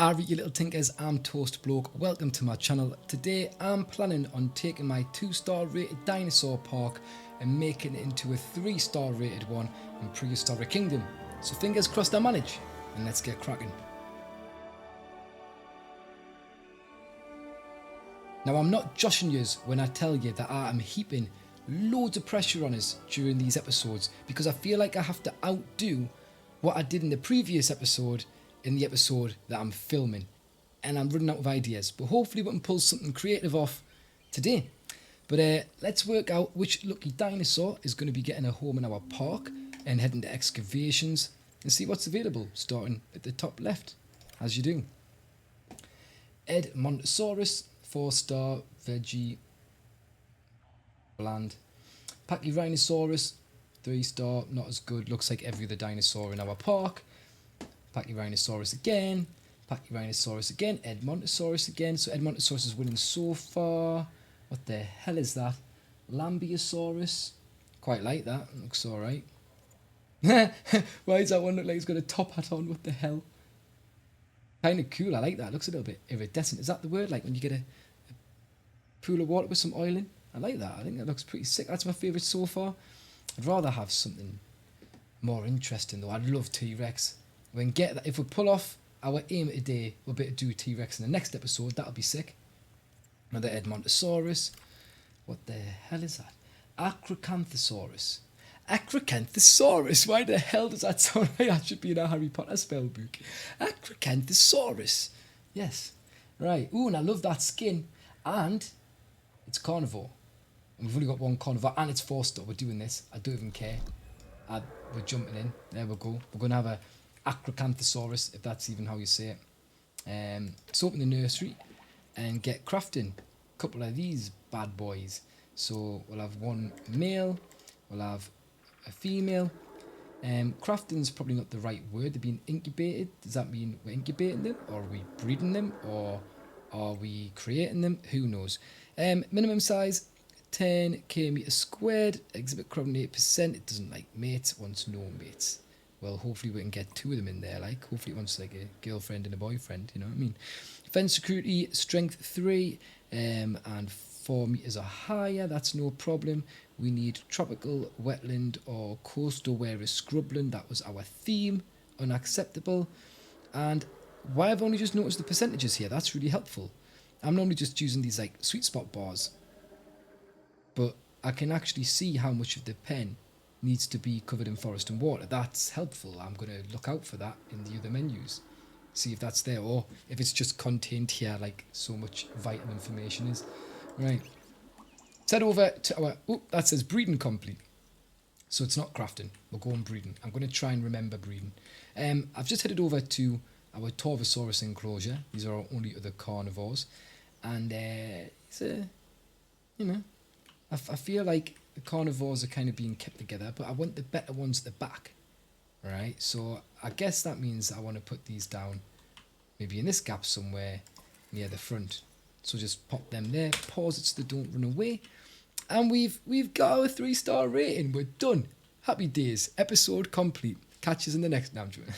Alright, you little tinkers, I'm toastbloke. Welcome to my channel. Today I'm planning on taking my 2-star rated dinosaur park and making it into a 3-star rated one in Prehistoric Kingdom. So fingers crossed I manage, and let's get cracking. Now I'm not joshing yous when I tell you that I am heaping loads of pressure on us during these episodes, because I feel like I have to outdo what I did in the previous episode in the episode that I'm filming, and I'm running out of ideas, but hopefully we can pull something creative off today. But let's work out which lucky dinosaur is going to be getting a home in our park and heading to excavations and see what's available, starting at the top left, as you do. Acrocanthosaurus, 4-star, veggie, bland. Pachyrhinosaurus, 3-star, not as good, looks like every other dinosaur in our park. Pachyrhinosaurus again, Pachyrhinosaurus again, Edmontosaurus again. So Edmontosaurus is winning so far. What the hell is that? Lambeosaurus. Quite like that. Looks alright. Why does that one look like it's got a top hat on? What the hell? Kind of cool. I like that. Looks a little bit iridescent. Is that the word? Like when you get a pool of water with some oil in? I like that. I think that looks pretty sick. That's my favourite so far. I'd rather have something more interesting though. I'd love T-Rex. We can get that. If we pull off our aim today, we'll be able to do T-Rex in the next episode. That'll be sick. Another Edmontosaurus. What the hell is that? Acrocanthosaurus. Acrocanthosaurus. Why the hell does that sound like that should be in a Harry Potter spell book? Acrocanthosaurus. Yes. Right. Ooh, and I love that skin. And it's carnivore. And we've only got one carnivore, and it's 4-star. We're doing this. I don't even care. We're jumping in. There we go. We're going to have a Acrocanthosaurus, if that's even how you say it. Let's open the nursery and get crafting a couple of these bad boys. So we'll have one male, we'll have a female. Crafting's probably not the right word. They're being incubated. Does that mean we're incubating them, or are we breeding them, or are we creating them? Who knows? Minimum size 10k meters squared. Exhibit crowding 8%. It doesn't like mates, wants no mates. Well, hopefully we can get 2 of them in there, like. Hopefully it wants, like, a girlfriend and a boyfriend, you know what I mean? Fence security, strength 3, and 4 meters or higher, that's no problem. We need tropical, wetland, or coastal where is scrubland. That was our theme. Unacceptable. And why I've only just noticed the percentages here, that's really helpful. I'm normally just using these, like, sweet spot bars. But I can actually see how much of the pen needs to be covered in forest and water. That's helpful. I'm going to look out for that in the other menus. See if that's there, or if it's just contained here like so much vital information is. Right. Let's head over to our... Oh, that says breeding complete. So it's not crafting. We'll go on breeding. I'm going to try and remember breeding. I've just headed over to our Acrocanthosaurus Enclosure. These are our only other carnivores. And it's a... You know... I feel like the carnivores are kind of being kept together, but I want the better ones at the back, right? So I guess that means I want to put these down maybe in this gap somewhere near the front. So just pop them there, pause it so they don't run away, and we've got our 3-star rating. We're done. Happy days. Episode complete. Catch us in the next. No, I'm joking.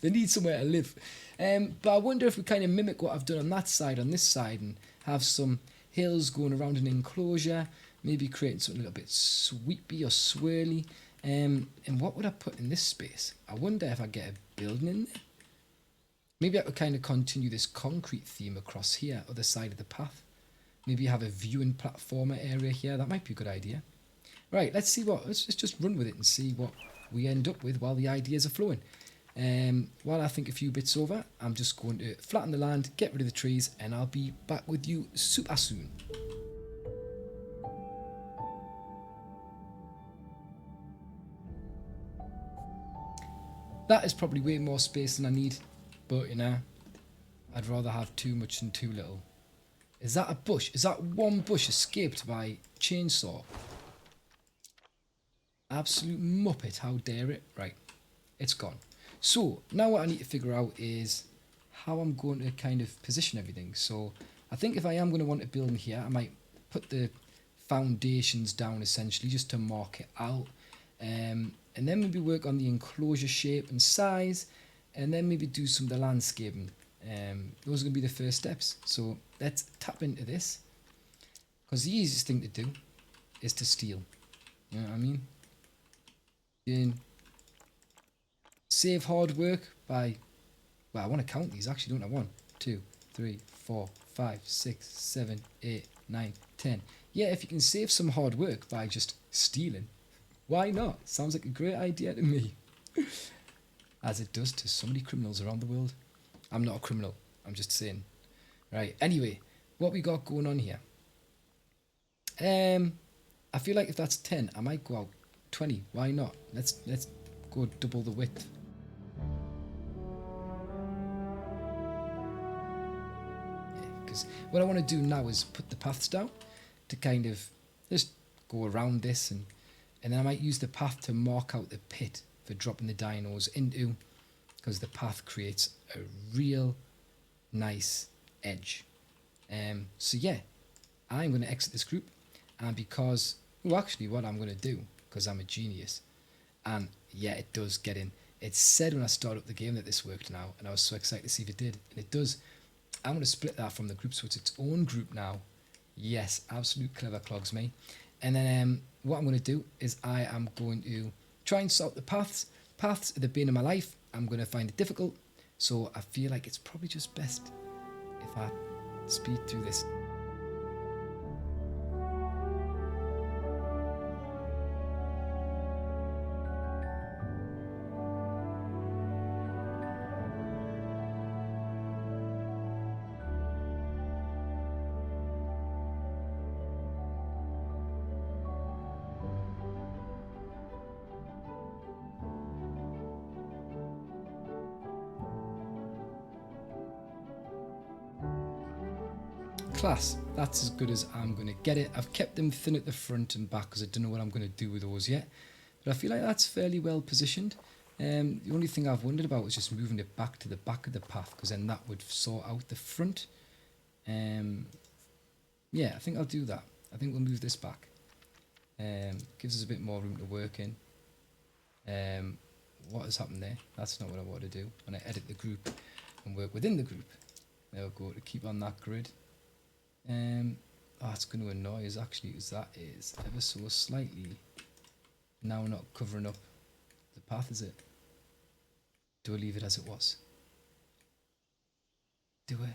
They need somewhere to live. But I wonder if we kind of mimic what I've done on that side, on this side, and have some hills going around an enclosure, maybe creating something a little bit sweepy or swirly. And what would I put in this space? I wonder if I get a building in there. Maybe I could kind of continue this concrete theme across here, other side of the path. Maybe have a viewing platformer area here. That might be a good idea. Right, let's just run with it and see what we end up with while the ideas are flowing. While I think a few bits over, I'm just going to flatten the land, get rid of the trees, and I'll be back with you super soon. That is probably way more space than I need, but you know, I'd rather have too much than too little. Is that a bush? Is that one bush escaped by chainsaw? Absolute muppet, how dare it. Right, it's gone. So now what I need to figure out is how I'm going to kind of position everything. So I think if I am going to want to build in here, I might put the foundations down essentially just to mark it out. And then maybe work on the enclosure shape and size, and then maybe do some of the landscaping. Those are going to be the first steps. So let's tap into this, because the easiest thing to do is to steal. You know what I mean? You save hard work by, well, I want to count these actually, don't I? 1, 2, 3, 4, 5, 6, 7, 8, 9, 10. Yeah, if you can save some hard work by just stealing, why not? Sounds like a great idea to me. As it does to so many criminals around the world. I'm not a criminal, I'm just saying. Right, anyway, what we got going on here? I feel like if that's 10, I might go out 20. Why not? Let's go double the width. Because what I want to do now is put the paths down to kind of just go around this, and then I might use the path to mark out the pit for dropping the dinos into, because the path creates a real nice edge. So yeah, I'm going to exit this group, and because, well, actually what I'm going to do, because I'm a genius, and yeah, it does get in. It said when I started up the game that this worked now, and I was so excited to see if it did, and it does. I'm going to split that from the group so it's its own group now. Yes, absolute clever clogs, me. And then what I'm going to do is I am going to try and sort the paths. Paths are the bane of my life. I'm going to find it difficult, so I feel like it's probably just best if I speed through this. Class, that's as good as I'm going to get it. I've kept them thin at the front and back because I don't know what I'm going to do with those yet. But I feel like that's fairly well positioned. The only thing I've wondered about was just moving it back to the back of the path, because then that would sort out the front. Yeah, I think I'll do that. I think we'll move this back. Gives us a bit more room to work in. What has happened there? That's not what I want to do. When I edit the group and work within the group, there we go, to keep on that grid. It's going to annoy us actually, because that is ever so slightly now not covering up the path, is it? Do I leave it as it was? Do I?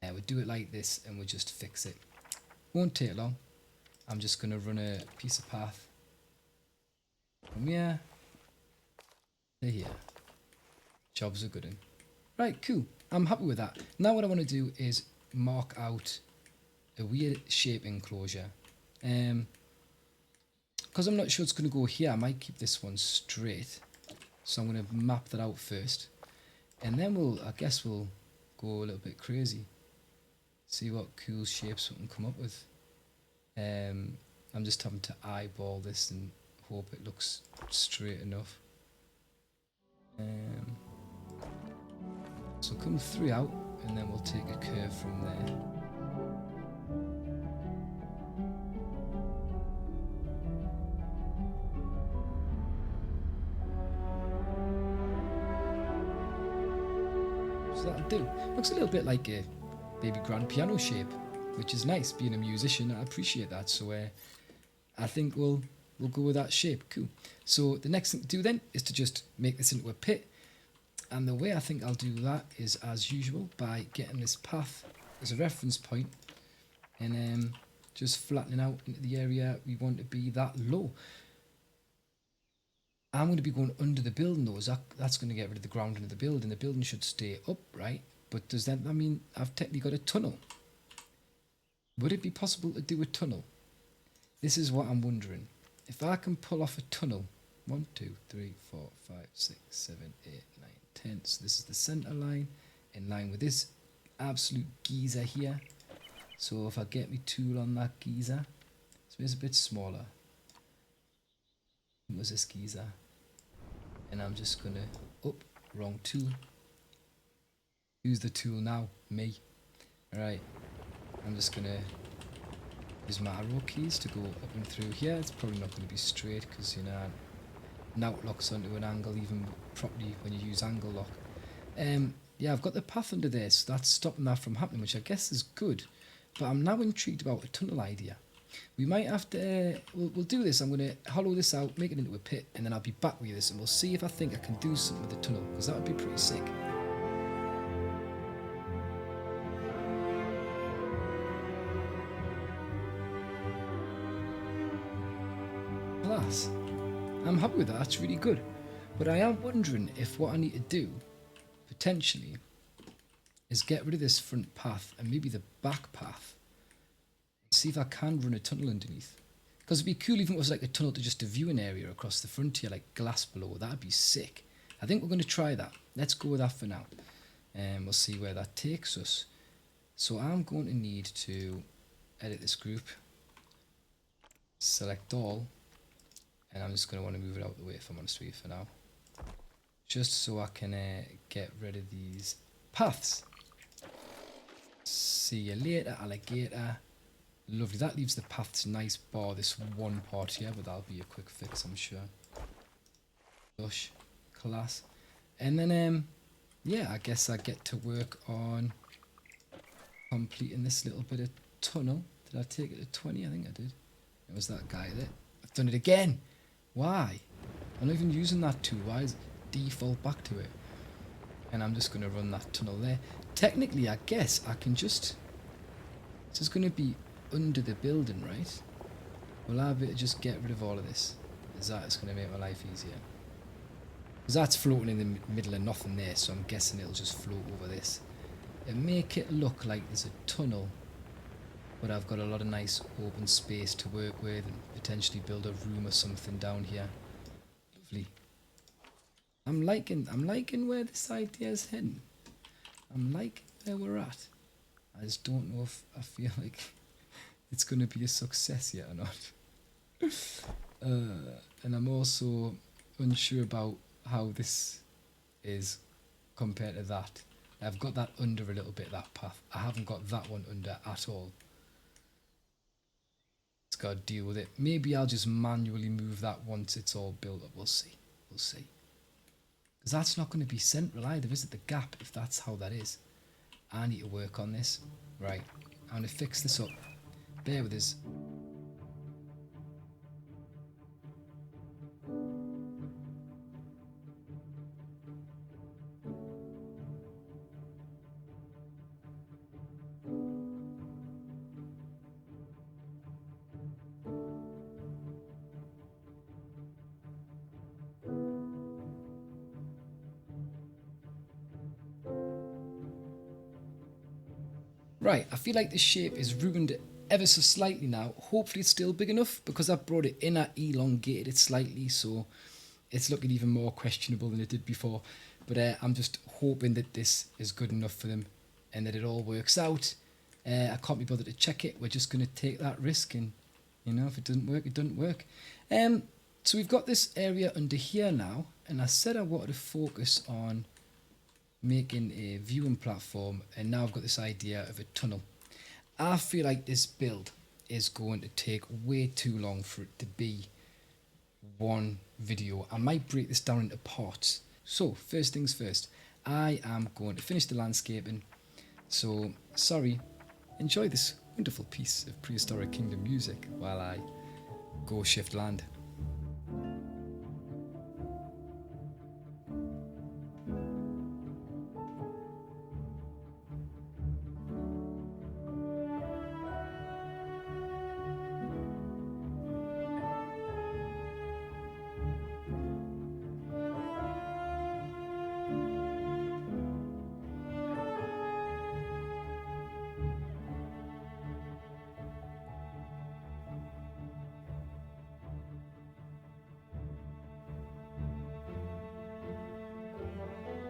Yeah, we'll do it like this and we'll just fix it. Won't take long. I'm just going to run a piece of path from here to here. Jobs are good in. Right, cool. I'm happy with that. Now what I want to do is mark out a weird shape enclosure. Because I'm not sure it's going to go here, I might keep this one straight. So I'm going to map that out first. And then I guess we'll go a little bit crazy. See what cool shapes we can come up with. I'm just having to eyeball this and hope it looks straight enough. So come 3 out, and then we'll take a curve from there. So that'll do. Looks a little bit like a baby grand piano shape, which is nice. Being a musician, I appreciate that. So I think we'll go with that shape. Cool. So the next thing to do then is to just make this into a pit. And the way I think I'll do that is, as usual, by getting this path as a reference point and just flattening out into the area we want to be that low. I'm going to be going under the building though. That's going to get rid of the ground under the building. The building should stay up, right? But does that mean I've technically got a tunnel? Would it be possible to do a tunnel? This is what I'm wondering. If I can pull off a tunnel, 1, 2, 3, 4, 5, 6, 7, 8, 9, 10. So this is the center line, in line with this absolute geezer here. So if I get my tool on that geezer, so it's a bit smaller. What was this geezer? And I'm just gonna, wrong tool. Use the tool now, me. Alright, I'm just gonna use my arrow keys to go up and through here. It's probably not gonna be straight because, you know, now it locks onto an angle even properly when you use angle lock. yeah, I've got the path under there, so that's stopping that from happening, which I guess is good. But I'm now intrigued about a tunnel idea. We might have to, we'll do this. I'm going to hollow this out, make it into a pit, and then I'll be back with this, and we'll see if I think I can do something with the tunnel, because that would be pretty sick. Class. I'm happy with that, that's really good. But I am wondering if what I need to do, potentially, is get rid of this front path and maybe the back path. See if I can run a tunnel underneath. Because it'd be cool even if it was like a tunnel to just a viewing area across the frontier, like glass below. That'd be sick. I think we're going to try that. Let's go with that for now. And we'll see where that takes us. So I'm going to need to edit this group. Select all. And I'm just going to want to move it out of the way, if I'm honest with you, for now. Just so I can get rid of these paths. See you later, alligator. Lovely. That leaves the paths nice, bar this one part here, but that'll be a quick fix, I'm sure. Lush. Class. And then, yeah, I guess I get to work on completing this little bit of tunnel. Did I take it to 20? I think I did. It was that guy there. I've done it again. Why? I'm not even using that tool. Why is it default back to it? And I'm just going to run that tunnel there. Technically, I guess I can just... This is going to be under the building, right? Will I be able to just get rid of all of this? Is that it's going to make my life easier? Because that's floating in the middle of nothing there, so I'm guessing it'll just float over this. And make it look like there's a tunnel, but I've got a lot of nice open space to work with and potentially build a room or something down here. Lovely. I'm liking where this idea is heading. I'm liking where we're at. I just don't know if I feel like it's going to be a success yet or not. And I'm also unsure about how this is compared to that. I've got that under a little bit, that path. I haven't got that one under at all. It's got to deal with it. Maybe I'll just manually move that once it's all built up. We'll see. We'll see. Because that's not going to be central either, is it? The gap, if that's how that is. I need to work on this. Right. I'm going to fix this up. Bear with us. Right, I feel like the shape is ruined ever so slightly now. Hopefully it's still big enough because I've brought it in, I elongated it slightly, so it's looking even more questionable than it did before. But I'm just hoping that this is good enough for them and that it all works out. I can't be bothered to check it. We're just going to take that risk, and you know, if it doesn't work, it doesn't work. So we've got this area under here now, and I said I wanted to focus on making a viewing platform, and now I've got this idea of a tunnel. I feel like this build is going to take way too long for it to be one video. I might break this down into parts. So first things first, I am going to finish the landscaping. So sorry, enjoy this wonderful piece of Prehistoric Kingdom music while I go shift land.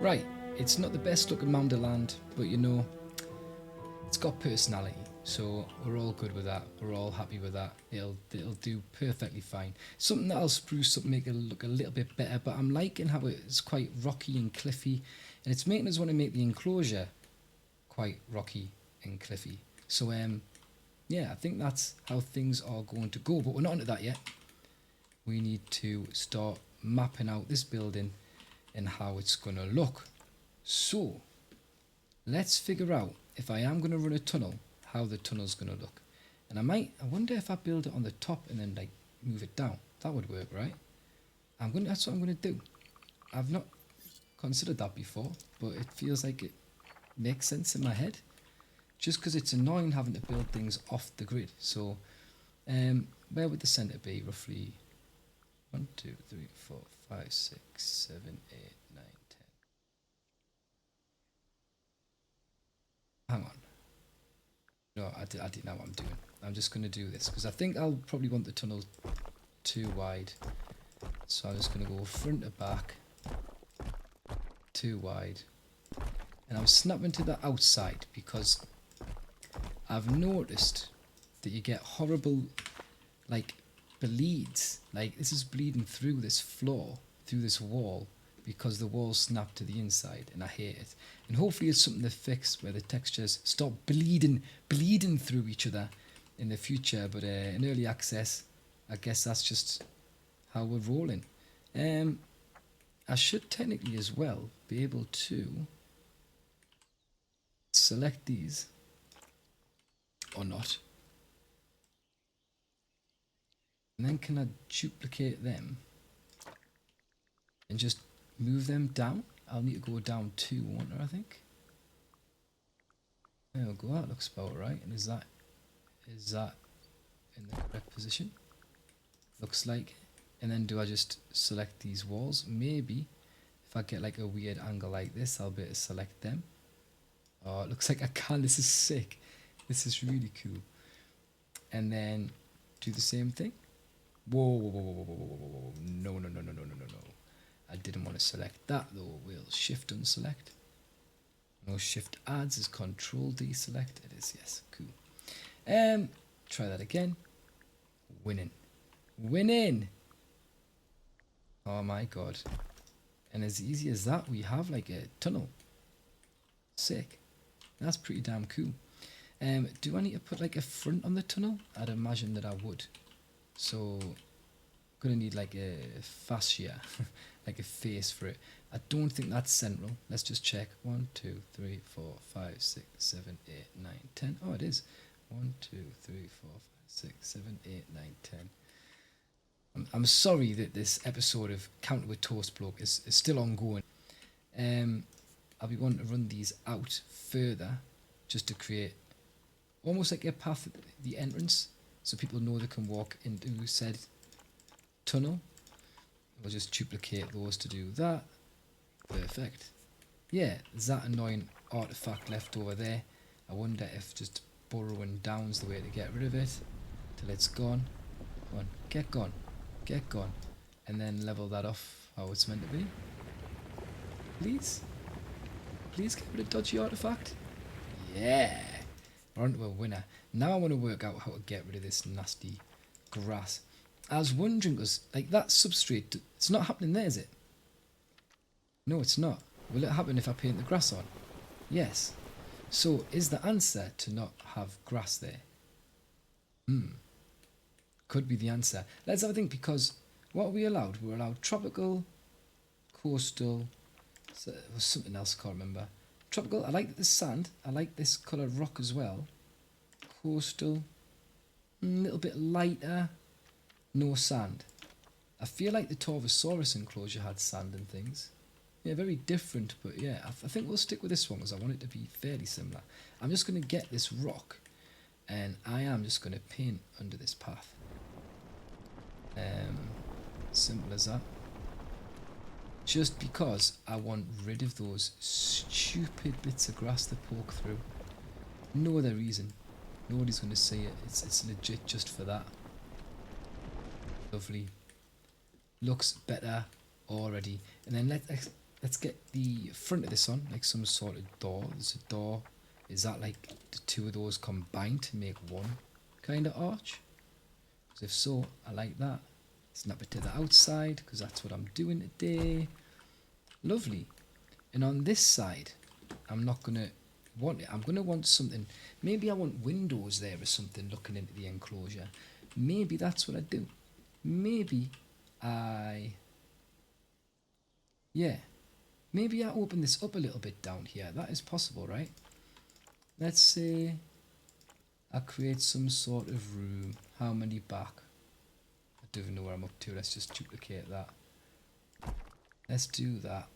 Right, it's not the best looking mound of land, but you know, it's got personality, so we're all good with that. We're all happy with that. It'll do perfectly fine. Something that'll spruce up, make it look a little bit better, but I'm liking how it's quite rocky and cliffy, and it's making us want to make the enclosure quite rocky and cliffy. So yeah, I think that's how things are going to go, but we're not onto that yet. We need to start mapping out this building and how it's going to look. So let's figure out, if I am going to run a tunnel, how the tunnel's going to look. And I wonder if I build it on the top and then like move it down. That would work, right? That's what I'm going to do. I've not considered that before, but it feels like it makes sense in my head. Just because it's annoying having to build things off the grid. So, where would the centre be roughly? 1, 2, 3, 4, 5, 6, 7, 8, 9, 10. Hang on. No, I didn't know what I'm doing. I'm just going to do this because I think I'll probably want the tunnel too wide. So I'm just going to go front to back, too wide. And I'm snapping to the outside because I've noticed that you get horrible, like, bleeds. Like, this is bleeding through this floor, through this wall, because the wall snapped to the inside, and I hate it. And hopefully it's something to fix where the textures stop bleeding through each other in the future. But in early access, I guess that's just how we're rolling. I should technically as well be able to select these or not. And then can I duplicate them and just move them down? I'll need to go down 2, won't I think? There we go, that looks about right. And is that in the correct position? Looks like. And then do I just select these walls? Maybe if I get like a weird angle like this, I'll be able to select them. Oh, it looks like I can. This is sick. This is really cool. And then do the same thing. Whoa, whoa, whoa, whoa, whoa, whoa, whoa, whoa. No, no, no, no, no, no, no, no. I didn't want to select that though. We'll shift unselect. No, shift adds is control deselect. It is, yes, cool. Try that again. Winning. Winning! Oh my god. And as easy as that, we have like a tunnel. Sick. That's pretty damn cool. Do I need to put like a front on the tunnel? I'd imagine that I would. So, I'm gonna need like a fascia, like a face for it. I don't think that's central. Let's just check. 1, 2, 3, 4, 5, 6, 7, 8, 9, 10. Oh, it is. 1, 2, 3, 4, 5, 6, 7, 8, 9, 10. I'm sorry that this episode of Counter with Toastbloke is still ongoing. I'll be wanting to run these out further just to create almost like a path at the entrance so people know they can walk into said tunnel. We'll just duplicate those to do that. Perfect. Yeah, there's that annoying artifact left over there. I wonder if just burrowing down's the way to get rid of it till it's gone. Go on, get gone. Get gone. And then level that off how it's meant to be. Please? Please get rid of dodgy artifact. Yeah! We're on to a winner. Now I want to work out how to get rid of this nasty grass. I was wondering, because like that substrate, it's not happening there, is it? No, it's not. Will it happen if I paint the grass on? Yes. So is the answer to not have grass there? Could be the answer. Let's have a think, because what are we allowed? We're allowed tropical, coastal, so there was something else I can't remember. Tropical, I like the sand. I like this colour rock as well. Coastal, a little bit lighter, no sand. I feel like the Torvosaurus enclosure had sand and things. Yeah, very different, but yeah, I think we'll stick with this one because I want it to be fairly similar. I'm just going to get this rock and I am just going to paint under this path. Simple as that. Just because I want rid of those stupid bits of grass that poke through. No other reason. Nobody's going to see it. It's legit just for that. Lovely. Looks better already. And then let's get the front of this on, like some sort of door. There's a door. Is that like the two of those combined to make one kind of arch? Because if so, I like that. Snap it to the outside because that's what I'm doing today. Lovely. And on this side, I'm not going to want it. I'm going to want something. Maybe I want windows there or something looking into the enclosure. Maybe that's what I do. Maybe yeah. Maybe I open this up a little bit down here. That is possible, right? Let's say I create some sort of room. How many back? I don't even know where I'm up to. Let's just duplicate that. Let's do that.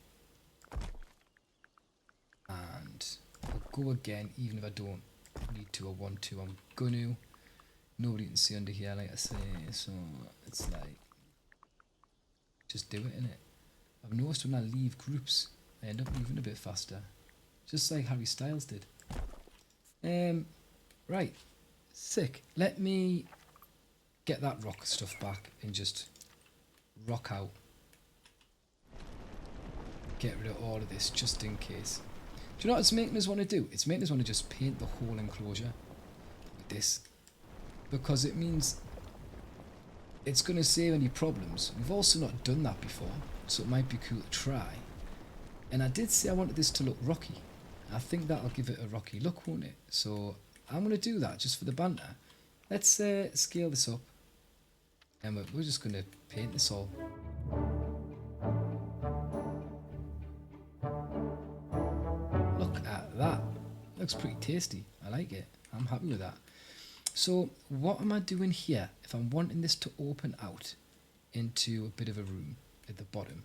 And I'll go again, even if I don't need to or want to. I'm gonna. Nobody can see under here, like I say. So it's like, just do it, innit? I've noticed when I leave groups, I end up moving a bit faster. Just like Harry Styles did. Right. Sick. Let me get that rock stuff back and just rock out. Get rid of all of this just in case. Do you know what it's making us want to do? It's making us want to just paint the whole enclosure with this. Because it means it's going to save any problems. We've also not done that before, so it might be cool to try. And I did say I wanted this to look rocky. I think that'll give it a rocky look, won't it? So I'm going to do that just for the banter. Let's scale this up. And we're just going to paint this all. Look at that. Looks pretty tasty. I like it. I'm happy with that. So what am I doing here? If I'm wanting this to open out into a bit of a room at the bottom,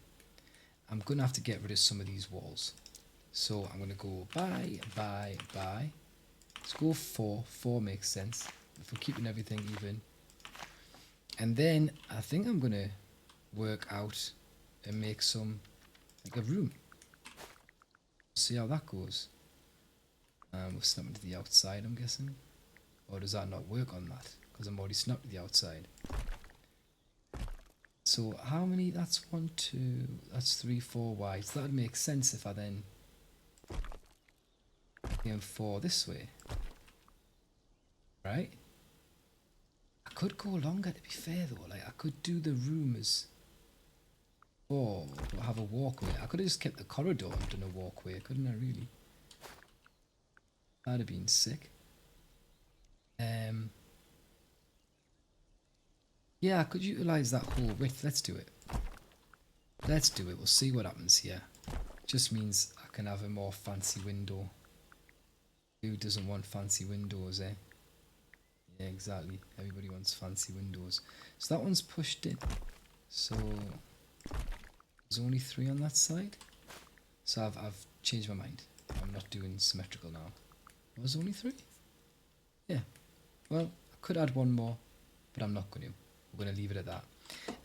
I'm going to have to get rid of some of these walls. So I'm going to go by. Let's go 4. 4 makes sense. If we're keeping everything even. And then I think I'm going to work out and make some, like a room. See how that goes. We'll snap into the outside, I'm guessing. Or does that not work on that? Because I'm already snapped to the outside. So how many? That's 1, 2, that's 3, 4 wide. So that would make sense if I then came 4 this way. Right? I could go longer, to be fair though. Like I could do the room as 4, but have a walkway. I could have just kept the corridor and done a walkway, couldn't I really? That'd have been sick. Yeah, I could utilise that whole width. Let's do it. Let's do it. We'll see what happens here. Just means I can have a more fancy window. Who doesn't want fancy windows, eh? Yeah, exactly. Everybody wants fancy windows. So that one's pushed in. So there's only 3 on that side. So I've changed my mind. I'm not doing symmetrical now. Was only 3? Yeah. Well, I could add 1 more, but I'm not going to. We're going to leave it at that.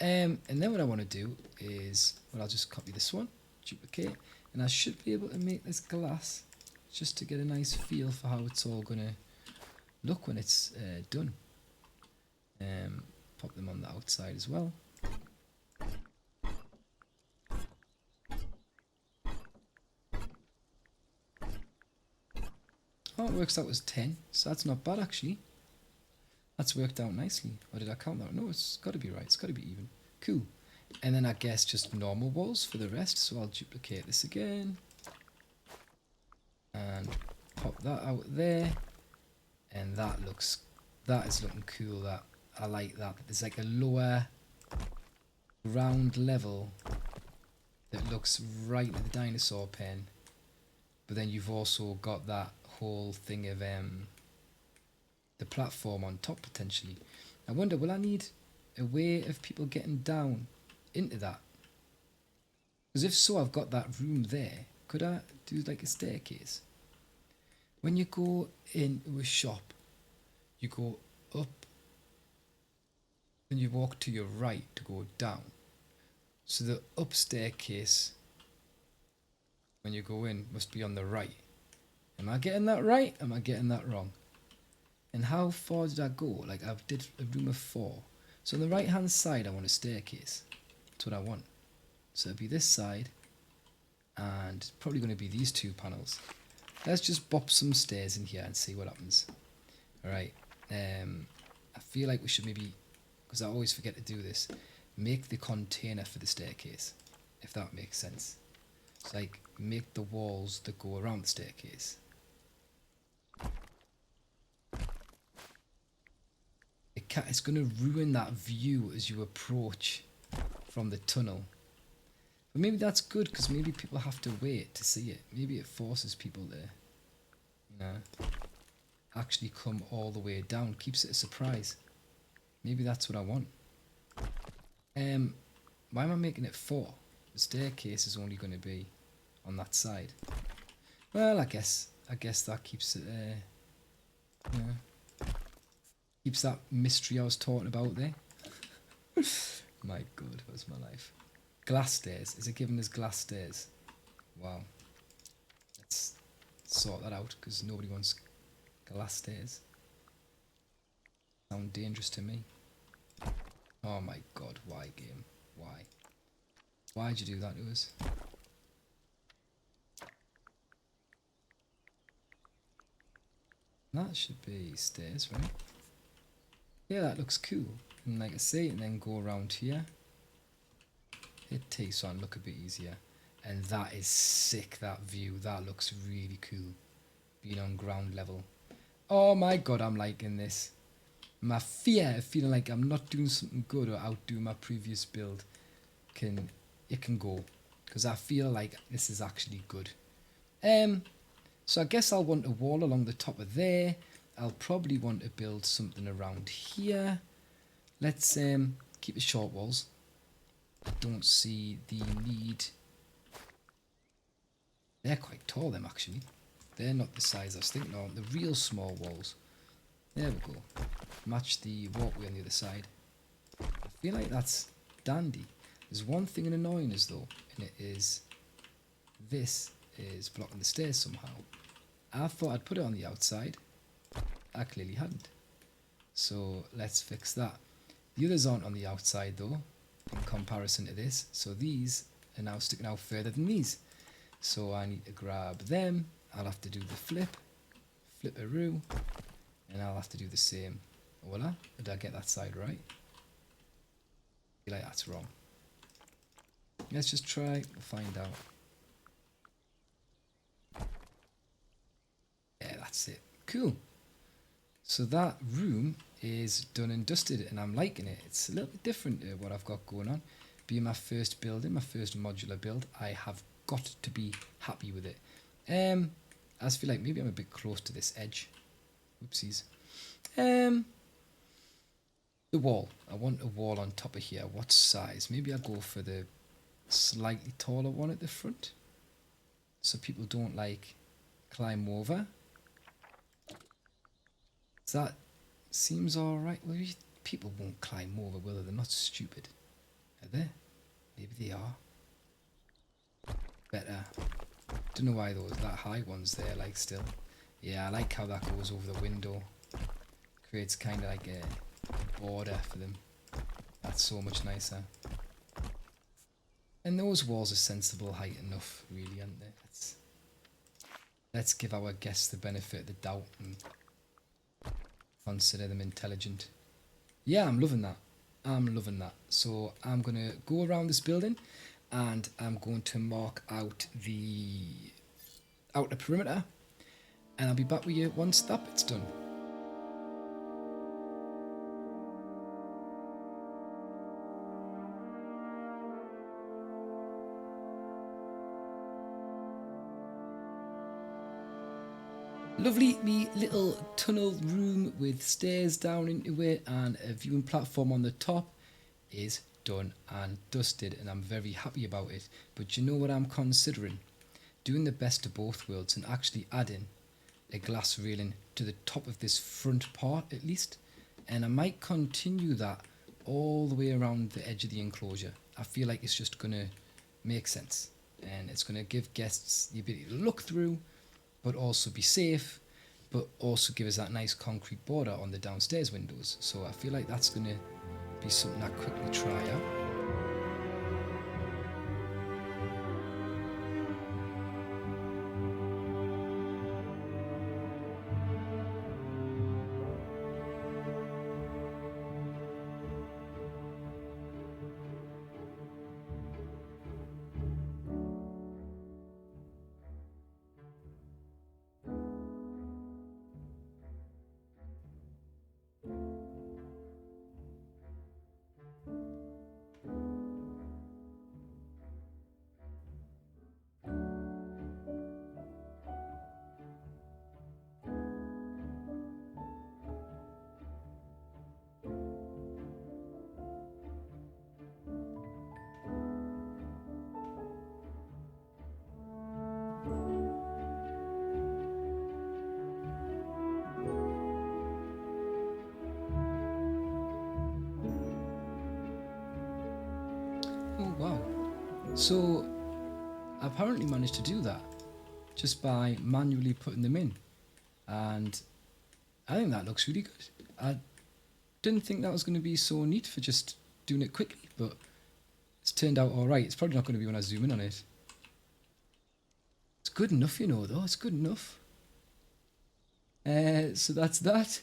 And then what I want to do is, well, I'll just copy this one, duplicate, and I should be able to make this glass just to get a nice feel for how it's all going to look when it's done. Pop them on the outside as well. Oh, it works out as 10, so that's not bad actually. That's worked out nicely. Or did I count that? No, it's got to be right. It's got to be even. Cool. And then I guess just normal walls for the rest. So I'll duplicate this again. And pop that out there. And that is looking cool. That I like that. There's like a lower ground level that looks right at the dinosaur pen. But then you've also got that whole thing of the platform on top potentially. I wonder, will I need a way of people getting down into that? Because if so, I've got that room there. Could I do like a staircase? When you go into a shop, you go up and you walk to your right to go down. So the up staircase, when you go in, must be on the right. Am I getting that right? Am I getting that wrong? And how far did I go? Like I did a room of 4. So on the right hand side I want a staircase. That's what I want. So it'll be this side. And probably going to be these 2 panels. Let's just bop some stairs in here and see what happens. Alright. I feel like we should maybe, because I always forget to do this, make the container for the staircase. If that makes sense. It's like make the walls that go around the staircase. It's going to ruin that view as you approach from the tunnel. But maybe that's good, because maybe people have to wait to see it. Maybe it forces people to, you know, actually come all the way down. Keeps it a surprise. Maybe that's what I want. Why am I making it 4? The staircase is only going to be on that side. Well, I guess that keeps it, you know, keeps that mystery I was talking about there. My God, what's my life? Glass stairs. Is it given as glass stairs? Wow. Let's sort that out, because nobody wants glass stairs. Sound dangerous to me. Oh my God, why game? Why? Why'd you do that to us? That should be stairs, right? Yeah, that looks cool. And like I say, and then go around here. Hit T so I can look a bit easier. And that is sick, that view. That looks really cool. Being on ground level. Oh my God, I'm liking this. My fear of feeling like I'm not doing something good or outdoing my previous build can go. Because I feel like this is actually good. So I guess I'll want a wall along the top of there. I'll probably want to build something around here. Let's keep the short walls. I don't see the need. They're quite tall, them actually. They're not the size I was thinking of. The real small walls. There we go. Match the walkway on the other side. I feel like that's dandy. There's one thing annoying us though, and it is this is blocking the stairs somehow. I thought I'd put it on the outside. I clearly hadn't. So let's fix that. The others aren't on the outside though, in comparison to this. So these are now sticking out further than these. So I need to grab them. I'll have to do the flip-a-roo, and I'll have to do the same. Voila. Did I get that side right? I feel like that's wrong. Let's just try to find out. Yeah, that's it. Cool. So that room is done and dusted, and I'm liking it. It's a little bit different to what I've got going on. Being my first building, my first modular build, I have got to be happy with it. I just feel like maybe I'm a bit close to this edge. Oopsies. The wall. I want a wall on top of here. What size? Maybe I'll go for the slightly taller one at the front, so people don't like climb over. So that seems alright. Well, people won't climb over, will they? They're not stupid, are they? Maybe they are. Better. Don't know why those that high ones there, like, still. Yeah, I like how that goes over the window. Creates kind of like a border for them. That's so much nicer. And those walls are sensible height enough, really, aren't they? Let's give our guests the benefit of the doubt and consider them intelligent. Yeah, I'm loving that. I'm loving that. So I'm going to go around this building, and I'm going to mark out the outer perimeter, and I'll be back with you once that bit's done. Lovely me little tunnel room with stairs down into it and a viewing platform on the top is done and dusted, and I'm very happy about it. But you know what I'm considering? Doing the best of both worlds and actually adding a glass railing to the top of this front part at least, and I might continue that all the way around the edge of the enclosure. I feel like it's just gonna make sense, and it's gonna give guests the ability to look through but also be safe, but also give us that nice concrete border on the downstairs windows. So I feel like that's going to be something I quickly try out. So I apparently managed to do that just by manually putting them in, and I think that looks really good. I didn't think that was going to be so neat for just doing it quickly, but it's turned out alright. It's probably not going to be when I zoom in on it. It's good enough, you know, though. It's good enough. So that's that.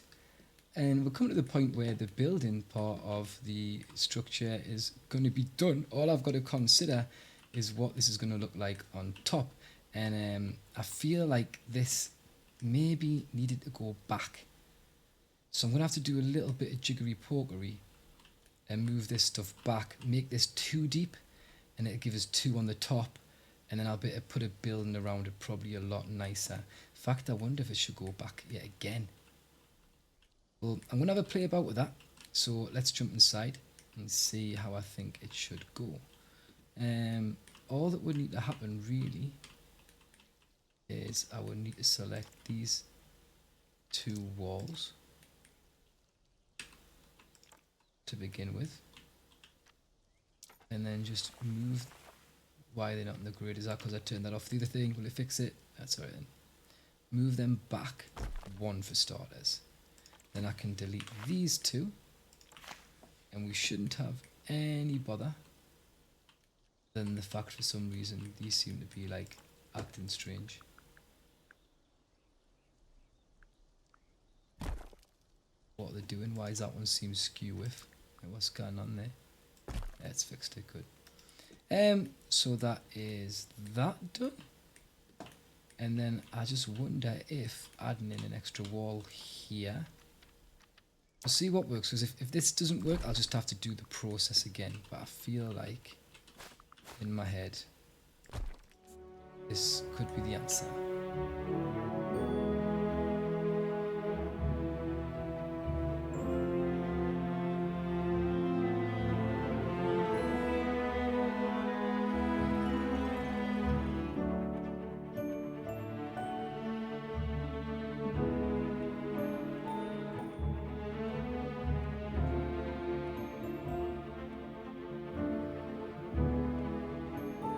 And we're coming to the point where the building part of the structure is going to be done. All I've got to consider is what this is going to look like on top. And I feel like this maybe needed to go back. So I'm going to have to do a little bit of jiggery pokery and move this stuff back, make this 2 deep, and it'll give us 2 on the top, and then I'll be able to put a building around it probably a lot nicer. In fact, I wonder if it should go back yet again. Well, I'm going to have a play about with that, so let's jump inside and see how I think it should go. All that would need to happen really is I would need to select these 2 walls to begin with, and then just move. Why they're not in the grid? Is that because I turned that off the other thing? Will it fix it? That's alright then. Move them back 1 for starters. Then I can delete these 2, and we shouldn't have any bother than the fact for some reason these seem to be like acting strange. What are they doing? Why is that one seem skew with? What's going on there? Yeah, it's fixed it, good. So that is that done. And then I just wonder if adding in an extra wall here. We'll see what works, because if this doesn't work, I'll just have to do the process again. But I feel like in my head this could be the answer.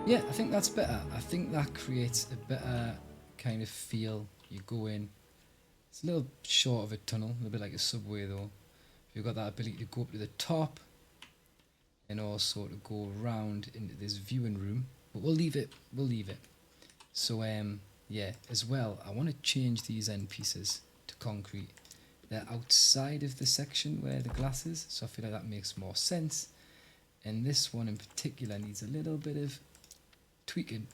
Yeah, I think that's better. I think that creates a better kind of feel. You go in. It's a little short of a tunnel, a little bit like a subway though. You've got that ability to go up to the top and also to go around into this viewing room. But we'll leave it. We'll leave it. So yeah, as well, I want to change these end pieces to concrete. They're outside of the section where the glass is, so I feel like that makes more sense. And this one in particular needs a little bit of tweaking,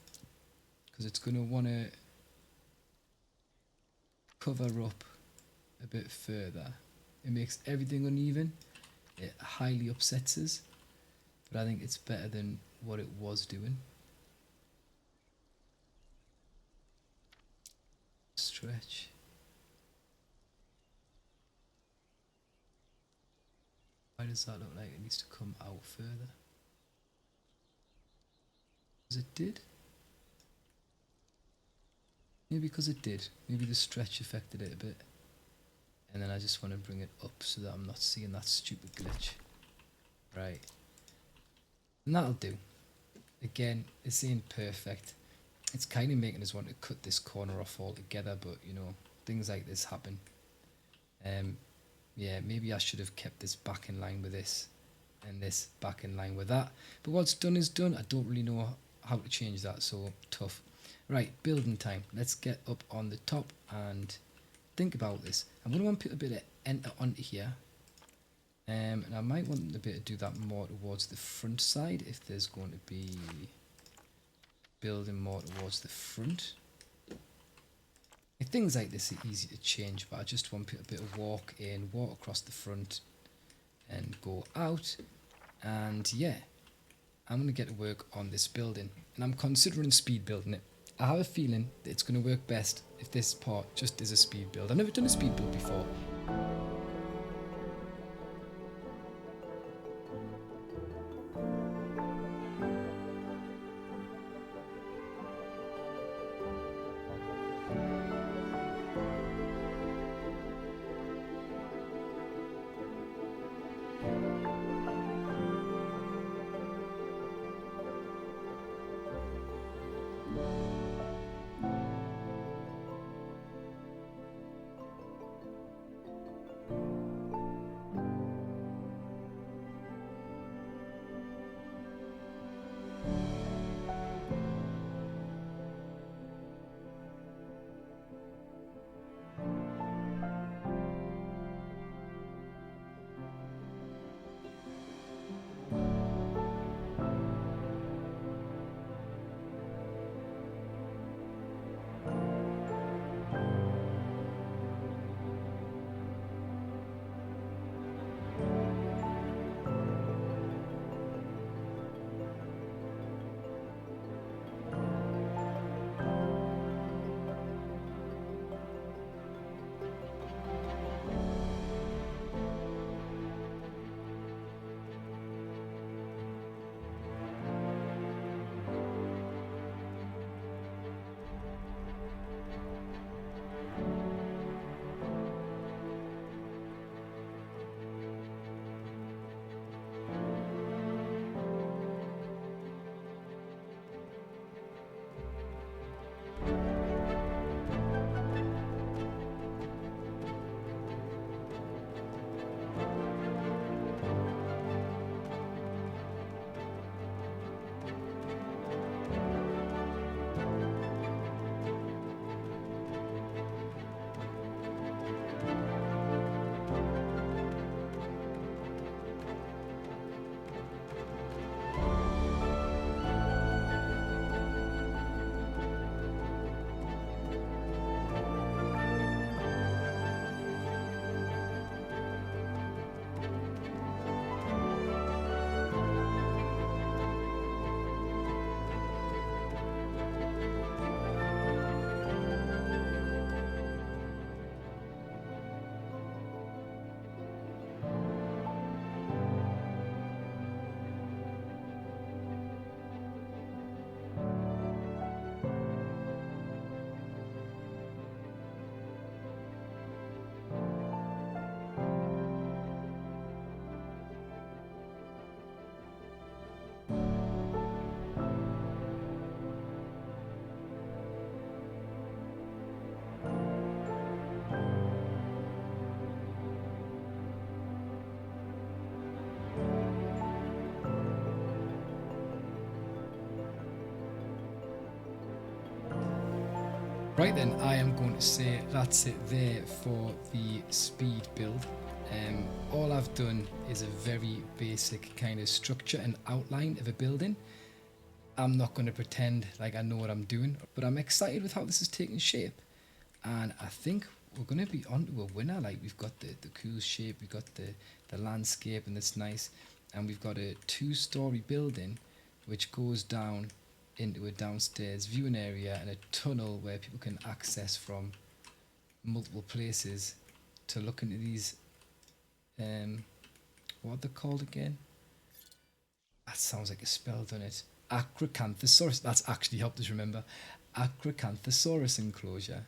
because it's going to want to cover up a bit further. It makes everything uneven. It highly upsets us, but I think it's better than what it was doing. Stretch. Why does that look like it needs to come out further? Because it did? Maybe because it did. Maybe the stretch affected it a bit. And then I just want to bring it up so that I'm not seeing that stupid glitch. Right. And that'll do. Again, this ain't perfect. It's kind of making us want to cut this corner off altogether, but you know, things like this happen. Yeah, maybe I should have kept this back in line with this and this back in line with that. But what's done is done. I don't really know how to change that, so tough. Right, building time. Let's get up on the top and think about this. I'm going to want to put a bit of enter onto here. And I might want a bit to do that more towards the front side if there's going to be building more towards the front. Things like this are easy to change, but I just want to put a bit of walk in, walk across the front and go out. And yeah, I'm going to get to work on this building, and I'm considering speed building it. I have a feeling that it's going to work best if this part just is a speed build. I've never done a speed build before. Right then, I am going to say that's it there for the speed build. All I've done is a very basic kind of structure and outline of a building. I'm not going to pretend like I know what I'm doing, but I'm excited with how this is taking shape. And I think we're going to be onto a winner. Like, we've got the cool shape, we've got the landscape, and that's nice. And we've got a 2-story building which goes down into a downstairs viewing area and a tunnel where people can access from multiple places to look into these, what are they called again? That sounds like a spell, doesn't it? Acrocanthosaurus. That's actually helped us remember. Acrocanthosaurus Enclosure.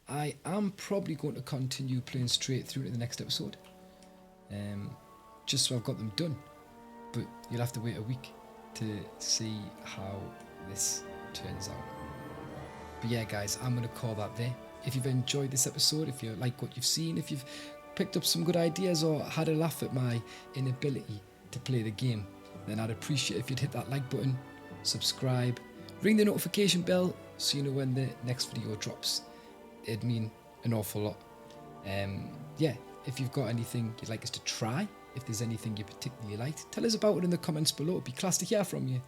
I am probably going to continue playing straight through to the next episode, just so I've got them done. But you'll have to wait a week to see how this turns out. But yeah, guys, I'm going to call that there. If you've enjoyed this episode, if you like what you've seen, if you've picked up some good ideas or had a laugh at my inability to play the game, then I'd appreciate if you'd hit that like button, subscribe, ring the notification bell so you know when the next video drops. It'd mean an awful lot. Yeah, if you've got anything you'd like us to try, if there's anything you particularly liked, tell us about it in the comments below. It'd be class to hear from you.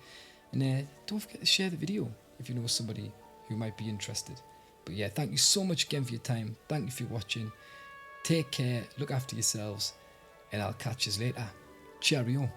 And don't forget to share the video if you know somebody who might be interested. But yeah, thank you so much again for your time. Thank you for watching. Take care, look after yourselves, and I'll catch you later. Cheerio.